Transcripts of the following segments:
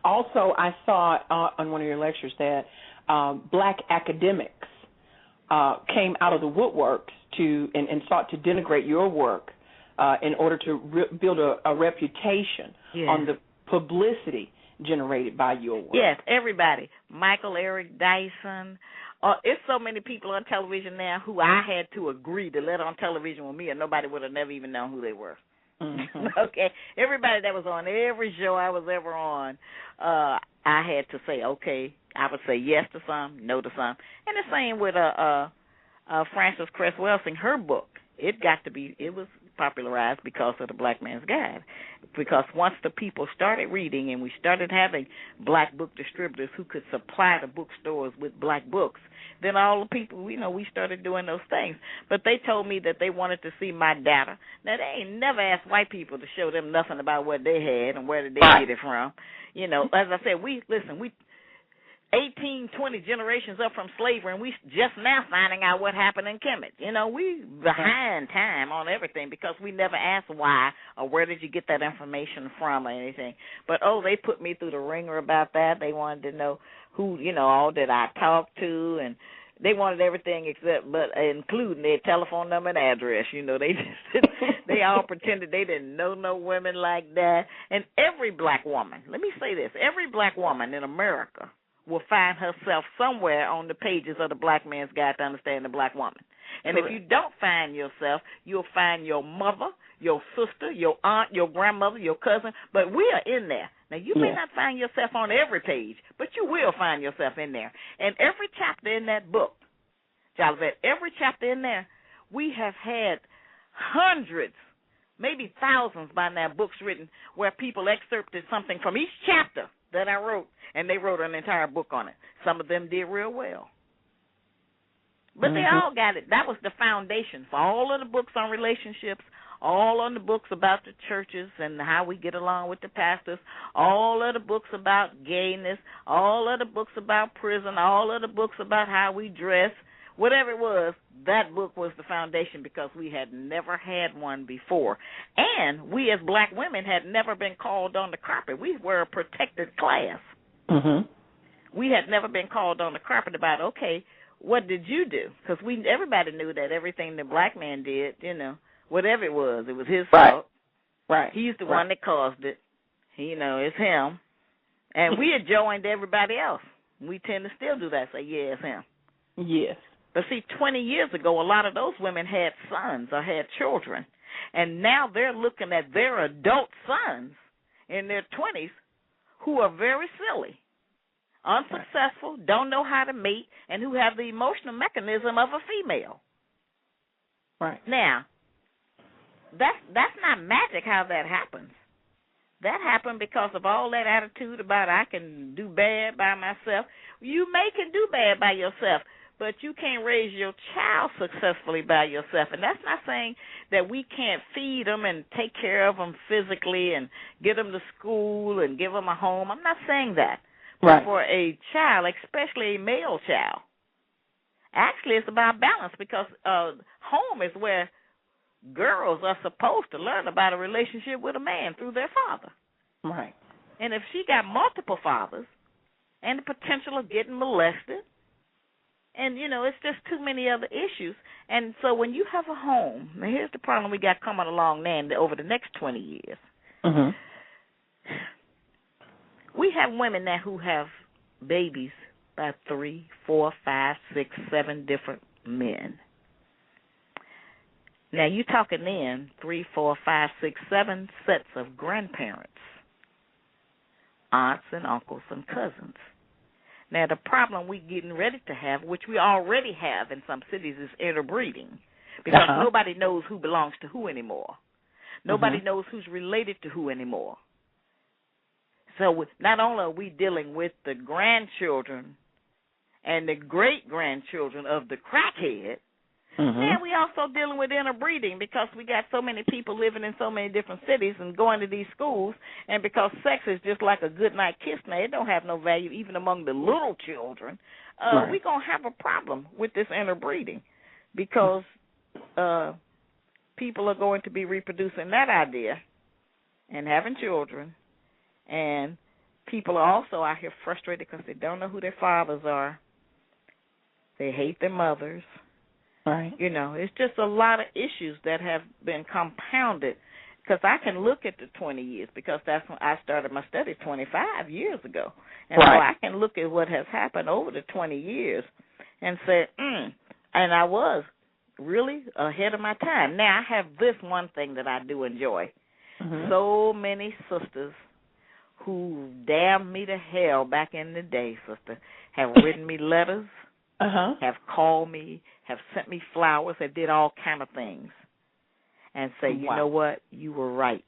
Also, I saw on one of your lectures that black academics came out of the woodworks and sought to denigrate your work in order to build a reputation on the publicity generated by your work. Yes, everybody. Michael Eric Dyson. It's so many people on television now who I had to agree to let on television with me, and nobody would have never even known who they were. Mm-hmm. Okay, everybody that was on every show I was ever on, I had to say, okay, I would say yes to some, no to some. And the same with Frances Cress Welsing, her book. It was popularized because of the Black Man's Guide. Because once the people started reading and we started having black book distributors who could supply the bookstores with black books, then all the people, we started doing those things. But they told me that they wanted to see my data. Now, they ain't never asked white people to show them nothing about what they had and where did they get it from. As I said, we 18, 20 generations up from slavery, and we just now finding out what happened in Kemet. We behind time on everything because we never asked why or where did you get that information from or anything. But, they put me through the ringer about that. They wanted to know who, all that I talked to, and they wanted everything including their telephone number and address. They all pretended they didn't know no women like that. And every black woman, let me say this, every black woman in America will find herself somewhere on the pages of the Black Man's Guide to Understand the Black Woman. And Correct. If you don't find yourself, you'll find your mother, your sister, your aunt, your grandmother, your cousin, but we are in there. Now, you may not find yourself on every page, but you will find yourself in there. And every chapter in that book, Jolivet, every chapter in there, we have had hundreds, maybe thousands by now, books written where people excerpted something from each chapter that I wrote, and they wrote an entire book on it. Some of them did real well. But they all got it. That was the foundation for all of the books on relationships, all on the books about the churches and how we get along with the pastors, all of the books about gayness, all of the books about prison, all of the books about how we dress, whatever it was, that book was the foundation because we had never had one before. And we as black women had never been called on the carpet. We were a protected class. Mm-hmm. We had never been called on the carpet about, okay, what did you do? Because everybody knew that everything the black man did, whatever it was his fault. Right. He's the one that caused it. It's him. And we had joined everybody else. We tend to still do that, say, yeah, it's him. Yes. But see, 20 years ago, a lot of those women had sons or had children, and now they're looking at their adult sons in their 20s who are very silly, unsuccessful, don't know how to mate, and who have the emotional mechanism of a female. Right. Now, that's not magic how that happens. That happened because of all that attitude about I can do bad by myself. You can do bad by yourself, but you can't raise your child successfully by yourself. And that's not saying that we can't feed them and take care of them physically and get them to school and give them a home. I'm not saying that. Right. But for a child, especially a male child, actually it's about balance because home is where girls are supposed to learn about a relationship with a man through their father. Right. And if she got multiple fathers and the potential of getting molested, and, it's just too many other issues. And so when you have a home, now here's the problem we got coming along now over the next 20 years. Mm-hmm. We have women now who have babies by 3, 4, 5, 6, 7 different men. Now, you're talking then 3, 4, 5, 6, 7 sets of grandparents, aunts and uncles and cousins. Now, the problem we're getting ready to have, which we already have in some cities, is interbreeding because nobody knows who belongs to who anymore. Nobody knows who's related to who anymore. So not only are we dealing with the grandchildren and the great-grandchildren of the crackhead, and we also dealing with interbreeding because we got so many people living in so many different cities and going to these schools, and because sex is just like a good night kiss now, it don't have no value even among the little children, we're going to have a problem with this interbreeding because people are going to be reproducing that idea and having children and people are also out here frustrated because they don't know who their fathers are. They hate their mothers. Right. You know, it's just a lot of issues that have been compounded. Because I can look at the 20 years, because that's when I started my study 25 years ago. And so I can look at what has happened over the 20 years and say, and I was really ahead of my time. Now, I have this one thing that I do enjoy. Mm-hmm. So many sisters who damned me to hell back in the day, sister, have written me letters, have called me, have sent me flowers, and did all kind of things. And say, you know what, you were right.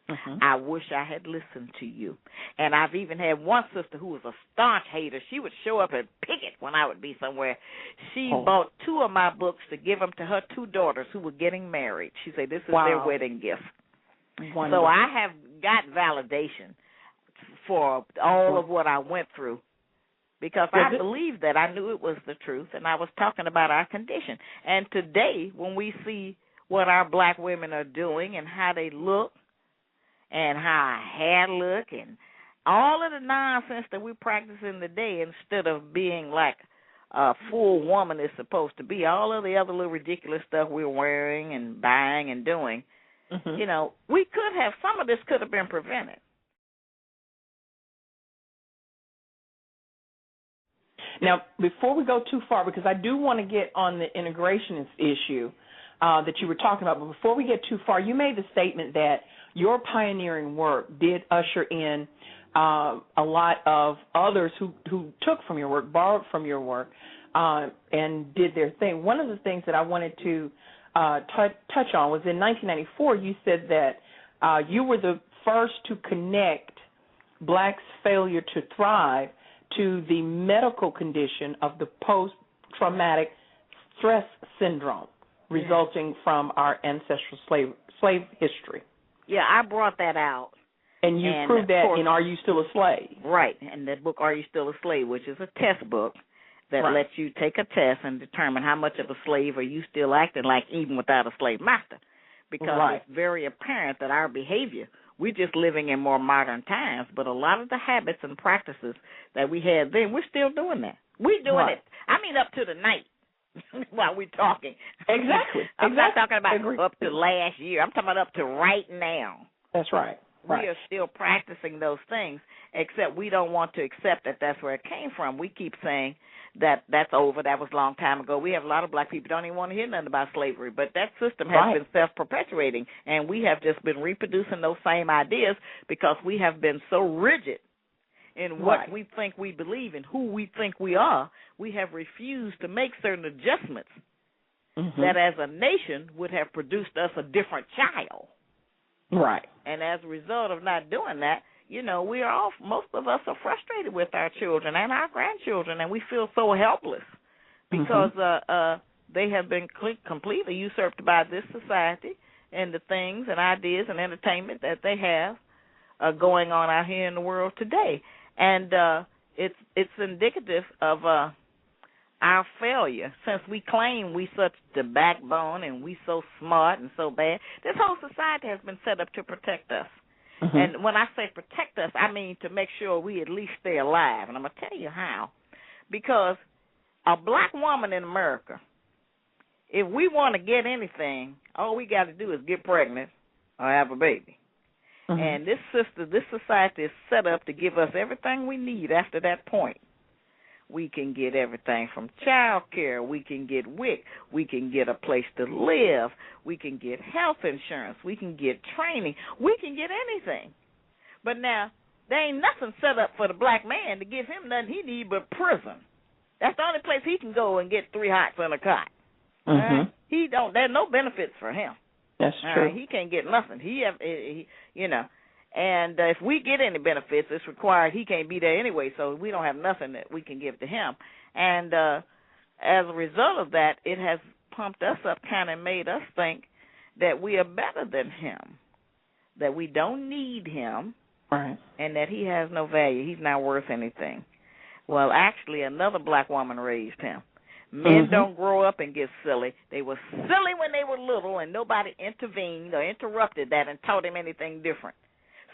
Mm-hmm. I wish I had listened to you. And I've even had one sister who was a staunch hater. She would show up and picket when I would be somewhere. She bought 2 of my books to give them to her 2 daughters who were getting married. She said, this is their wedding gift. Wonderful. So I have got validation for all of what I went through, because I believed that. I knew it was the truth, and I was talking about our condition. And today, when we see what our black women are doing and how they look and how our hair look and all of the nonsense that we practice in the day, instead of being like a full woman is supposed to be, all of the other little ridiculous stuff we're wearing and buying and doing, you know, we could have, some of this could have been prevented. Now, before we go too far, because I do want to get on the integrationist issue that you were talking about, but before we get too far, you made the statement that your pioneering work did usher in a lot of others who took from your work, borrowed from your work, and did their thing. One of the things that I wanted to touch on was in 1994, you said that you were the first to connect blacks' failure to thrive to the medical condition of the post-traumatic stress syndrome resulting from our ancestral slave history. Yeah, I brought that out. And you proved that in Are You Still a Slave? Right, and that book, Are You Still a Slave, which is a test book that lets you take a test and determine how much of a slave are you still acting like even without a slave master. Because it's very apparent that our behavior, we're just living in more modern times, but a lot of the habits and practices that we had then, we're still doing that. We're doing it, I mean, up to the night while we're talking. Exactly. I'm not talking about up to last year. I'm talking about up to right now. That's right. We are still practicing those things, except we don't want to accept that that's where it came from. We keep saying that that's over, that was a long time ago. We have a lot of black people don't even want to hear nothing about slavery, but that system has been self-perpetuating, and we have just been reproducing those same ideas because we have been so rigid in what we think we believe and who we think we are. We have refused to make certain adjustments that as a nation would have produced us a different child. Right. And as a result of not doing that, you know, we are all, most of us are frustrated with our children and our grandchildren, and we feel so helpless because they have been completely usurped by this society and the things and ideas and entertainment that they have going on out here in the world today. And it's indicative of our failure, since we claim we such the backbone and we so smart and so bad. This whole society has been set up to protect us. And when I say protect us, I mean to make sure we at least stay alive. And I'm going to tell you how. Because a black woman in America, if we want to get anything, all we got to do is get pregnant or have a baby. And this society is set up to give us everything we need after that point. We can get everything from child care. We can get WIC. We can get a place to live. We can get health insurance. We can get training. We can get anything. But now, there ain't nothing set up for the black man to give him nothing he need but prison. That's the only place he can go and get 3 hots in a cot. There's no benefits for him. That's true. He can't get nothing. And if we get any benefits, it's required. He can't be there anyway, so we don't have nothing that we can give to him. And as a result of that, it has pumped us up, kind of made us think that we are better than him, that we don't need him, and that he has no value. He's not worth anything. Well, actually, another black woman raised him. Men don't grow up and get silly. They were silly when they were little, and nobody intervened or interrupted that and taught him anything different.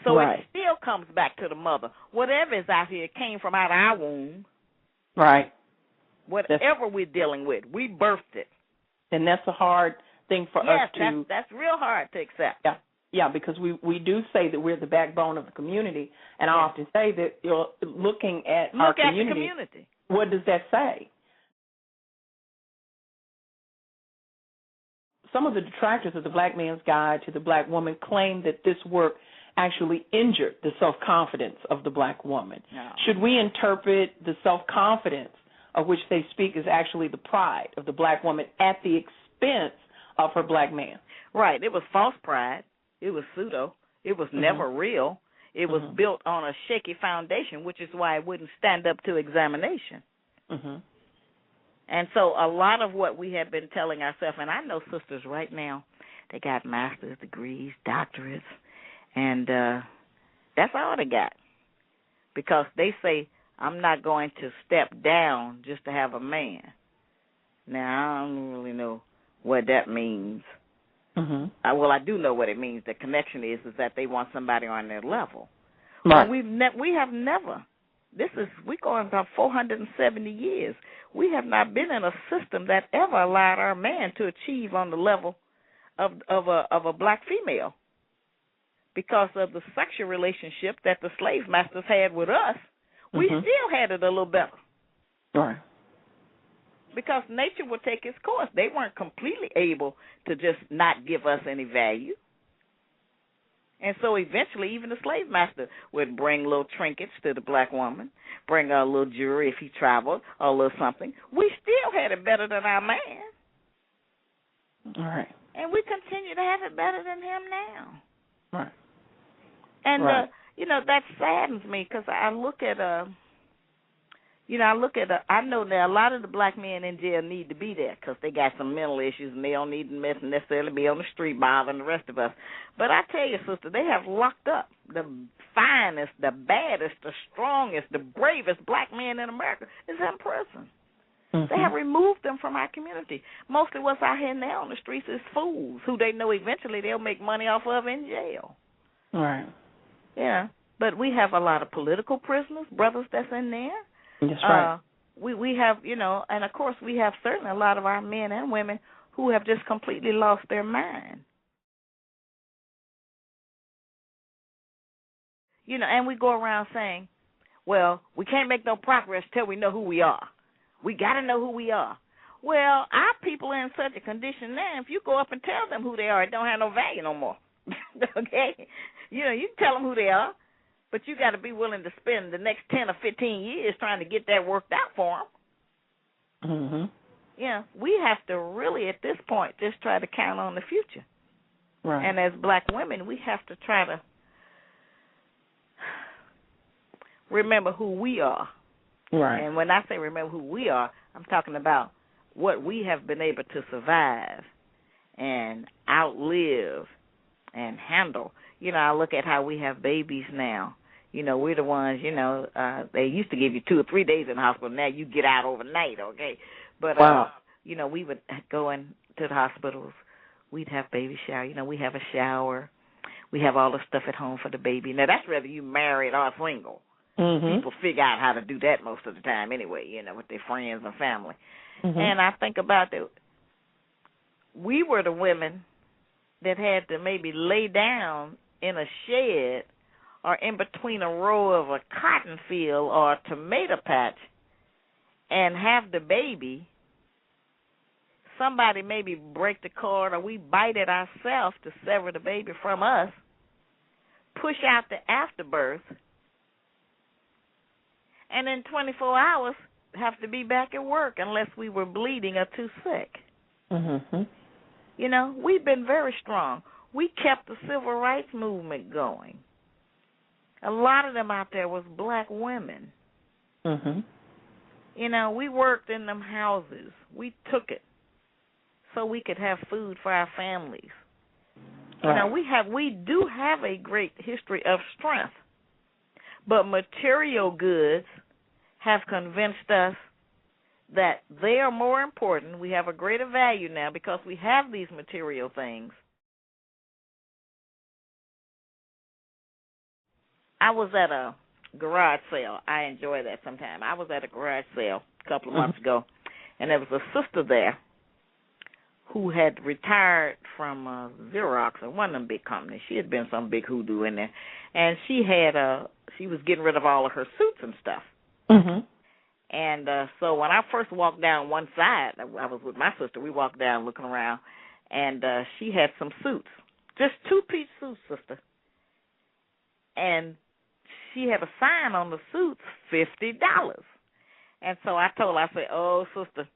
So it still comes back to the mother. Whatever is out here came from out of our womb. Right. Whatever we're dealing with, we birthed it. And that's a hard thing for us to... Yes, that's real hard to accept. Yeah. Yeah, because we do say that we're the backbone of the community, and I often say that you're looking at our community. Look at the community. What does that say? Some of the detractors of the Black Man's Guide to the Black Woman claim that this work actually injured the self-confidence of the Black woman. No. Should we interpret the self-confidence of which they speak as actually the pride of the Black woman at the expense of her Black man? Right. It was false pride. It was pseudo. It was never real. It was built on a shaky foundation, which is why it wouldn't stand up to examination. And so a lot of what we have been telling ourselves, and I know sisters right now, they got master's degrees, doctorates, and that's all they got. Because they say, I'm not going to step down just to have a man. Now, I don't really know what that means. Well, I do know what it means. The connection is that they want somebody on their level. Right. But we have never. We're going about 470 years. We have not been in a system that ever allowed our man to achieve on the level of a Black female. Because of the sexual relationship that the slave masters had with us, we still had it a little better. Right. Because nature would take its course. They weren't completely able to just not give us any value. And so eventually even the slave master would bring little trinkets to the Black woman, bring her a little jewelry if he traveled or a little something. We still had it better than our man. All right. And we continue to have it better than him now. Right. And, right. That saddens me because I look at I know that a lot of the Black men in jail need to be there because they got some mental issues and they don't need to necessarily be on the street bothering the rest of us. But I tell you, sister, they have locked up the finest, the baddest, the strongest, the bravest Black men in America is in prison. They have removed them from our community. Mostly what's out here now on the streets is fools who they know eventually they'll make money off of in jail. Right. Yeah. But we have a lot of political prisoners, brothers that's in there. That's right. We have, and of course we have certainly a lot of our men and women who have just completely lost their mind. And we go around saying, well, we can't make no progress till we know who we are. We got to know who we are. Well, our people are in such a condition now, if you go up and tell them who they are, it don't have no value no more. Okay? You can tell them who they are. But you got to be willing to spend the next 10 or 15 years trying to get that worked out for them. We have to really, at this point, just try to count on the future. Right. And as Black women, we have to try to remember who we are. Right. And when I say remember who we are, I'm talking about what we have been able to survive and outlive and handle. I look at how we have babies now. We're the ones, they used to give you 2 or 3 days in the hospital. Now you get out overnight, okay? But, wow. We would go into the hospitals. We'd have baby shower. We have a shower. We have all the stuff at home for the baby. Now, that's whether you married or single. People figure out how to do that most of the time anyway, with their friends and family. And I think about that. We were the women that had to maybe lay down in a shed or in between a row of a cotton field or a tomato patch and have the baby. Somebody maybe break the cord or we bite it ourselves to sever the baby from us, push out the afterbirth, and in 24 hours have to be back at work unless we were bleeding or too sick. We've been very strong. We kept the civil rights movement going. A lot of them out there was Black women. We worked in them houses. We took it so we could have food for our families. Right. We do have a great history of strength, but material goods have convinced us that they are more important. We have a greater value now because we have these material things. I was at a garage sale. I enjoy that sometimes. I was at a garage sale a couple of months ago, and there was a sister there who had retired from Xerox, or one of them big companies. She had been some big hoodoo in there, and she was getting rid of all of her suits and stuff. And so when I first walked down one side, I was with my sister. We walked down looking around, and she had some suits, just two-piece suits, sister. And she had a sign on the suits, $50. And so I told her, I said, oh, sister,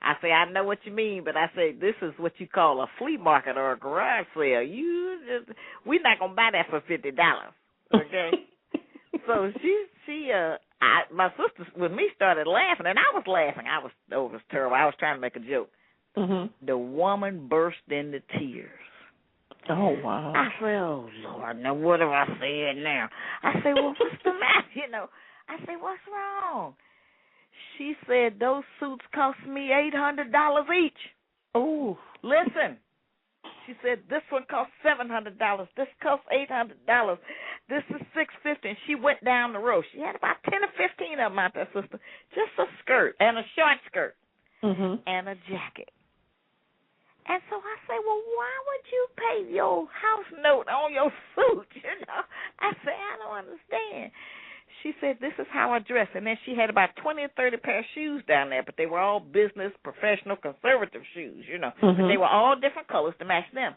I say, I know what you mean, but I say, this is what you call a flea market or a garage sale. We're not going to buy that for $50, okay? So my sister with me started laughing, and I was laughing. It was terrible. I was trying to make a joke. The woman burst into tears. Oh, wow. I said, oh, Lord, now what have I said now? I said, well, what's the matter, I said, what's wrong? She said, those suits cost me $800 each. Oh. Listen. She said, this one costs $700. This costs $800. This is $650. And she went down the row. She had about 10 or 15 of them out there, sister. Just a skirt and a short skirt and a jacket. And so I say, well, why would you pay your house note on your suit? I say, I don't understand. She said, this is how I dress. And then she had about 20 or 30 pair of shoes down there, but they were all business, professional, conservative shoes, But they were all different colors to match them.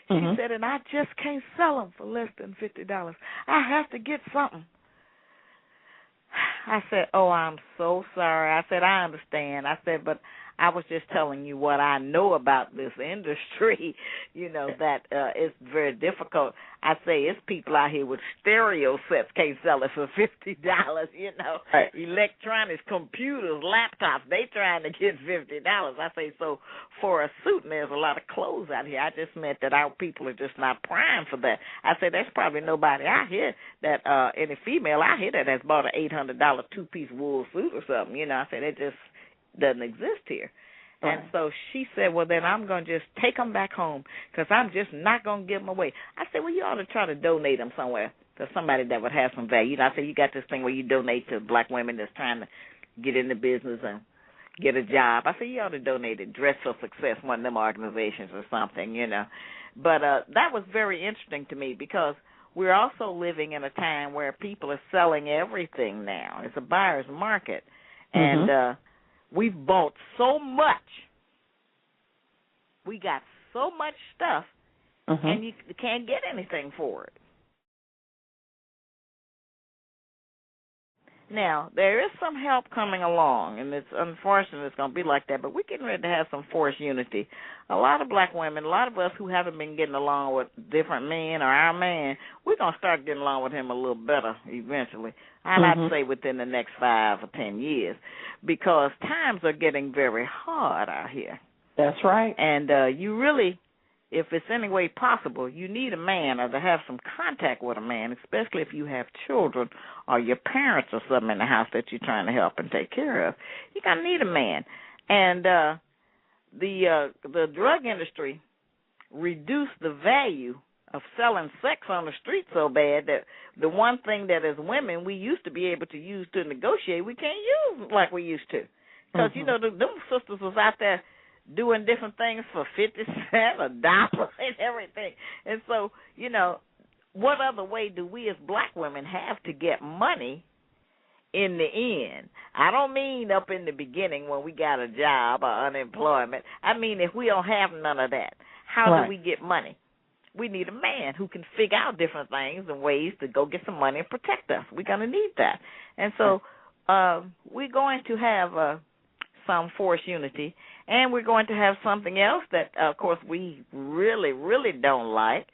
She said, and I just can't sell them for less than $50. I have to get something. I said, oh, I'm so sorry. I said, I understand. I said, but I was just telling you what I know about this industry, that it's very difficult. I say it's people out here with stereo sets can't sell it for $50, Right. Electronics, computers, laptops, they trying to get $50. I say, so for a suit, and there's a lot of clothes out here. I just meant that our people are just not primed for that. I say there's probably nobody out here that, any female out here that has bought an $800 two-piece wool suit or something. I said it just doesn't exist here. Right. And so she said, well, then I'm going to just take them back home because I'm just not going to give them away. I said, well, you ought to try to donate them somewhere to somebody that would have some value. I said, you got this thing where you donate to black women that's trying to get in the business and get a job. I said, you ought to donate it, Dress for Success, one of them organizations or something, But that was very interesting to me because we're also living in a time where people are selling everything now. It's a buyer's market. And we've bought so much. We got so much stuff, and you can't get anything for it. Now, there is some help coming along, and it's unfortunate it's going to be like that, but we're getting ready to have some forced unity. A lot of black women, a lot of us who haven't been getting along with different men or our man, we're going to start getting along with him a little better eventually. I'd say within the next 5 or 10 years, because times are getting very hard out here. That's right. And you really, if it's any way possible, you need a man or to have some contact with a man, especially if you have children or your parents or something in the house that you're trying to help and take care of. You're going to need a man. And the drug industry reduced the value of selling sex on the street so bad that the one thing that as women we used to be able to use to negotiate, we can't use like we used to. Because, them sisters was out there doing different things for 50 cents, $1, and everything. And so, what other way do we as black women have to get money in the end? I don't mean up in the beginning when we got a job or unemployment. I mean if we don't have none of that, how do we get money? We need a man who can figure out different things and ways to go get some money and protect us. We're going to need that. And so we're going to have some forced unity, and we're going to have something else that, of course, we really, really don't like,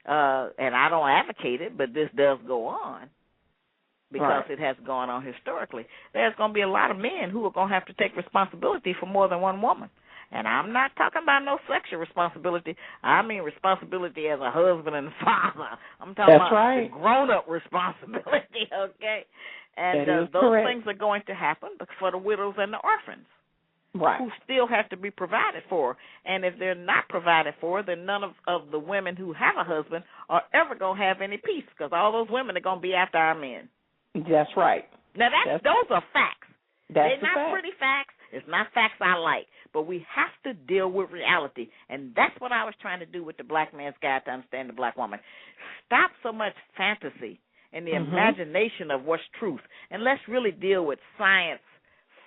and I don't advocate it, but this does go on because it has gone on historically. There's going to be a lot of men who are going to have to take responsibility for more than one woman. And I'm not talking about no sexual responsibility. I mean responsibility as a husband and father. I'm talking about the grown-up responsibility, okay? And those things are going to happen for the widows and the orphans. Right. who still have to be provided for. And if they're not provided for, then none of the women who have a husband are ever going to have any peace, because all those women are going to be after our men. That's right. Now, those are facts. That's They're not fact. pretty facts. It's not facts I like. But we have to deal with reality. And that's what I was trying to do with the Black Man's Guide to Understand the Black Woman. Stop so much fantasy and the imagination of what's truth. And let's really deal with science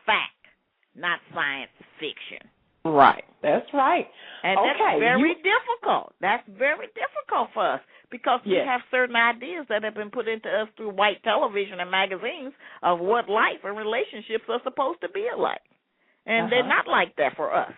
fact, not science fiction. Right. That's right. And that's very difficult. That's very difficult for us, because we have certain ideas that have been put into us through white television and magazines of what life and relationships are supposed to be like. And they're not like that for us.